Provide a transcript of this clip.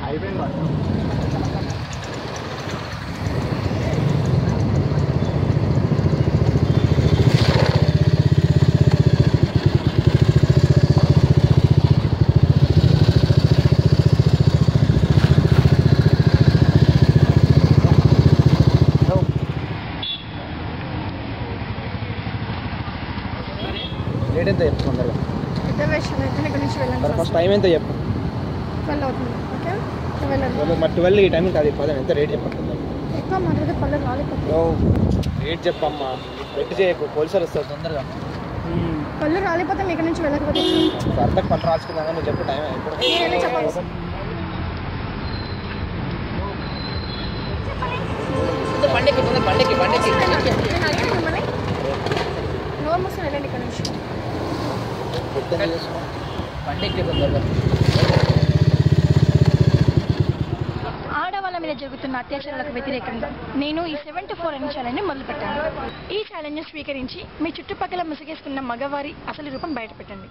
అయిపోయింది రేట్ ఎంత చెప్పు తొందరగా. ఫస్ట్ టైం ఎంత చెప్పు. 12 అవుతుంది. ఓకే 12 మరి 12 ఈ టైం కాదు పదండి. ఎంత రేట్ చెప్పండి. ఎక్కువ మాట్లాడితే పళ్ళు రాలిపోతాయి. రేట్ చెప్పమ్మా. పెట్టి చేయకు పోలీసులు వస్తారు తొందరగా. పళ్ళు రాలిపోతే మీ ఇక్కడ నుంచి వెళ్ళకపోతే అర్థకు పళ్ళు రాసుకున్నా నువ్వు చెప్పు టైం ఎప్పుడు. నేనే చెప్పాలి. నోరు మూసుకొని వెళ్ళండి ఇక్కడ నుంచి. ఆడవాళ్ళ మీద జరుగుతున్న అత్యాచారాలకు వ్యతిరేకంగా నేను ఈ 7 to 4 అనే ఛాలెంజ్ మొదలుపెట్టాను. ఈ ఛాలెంజ్ స్వీకరించి మీ చుట్టుపక్కల ముసుగేసుకున్న మగవారి అసలు రూపం బయటపెట్టండి.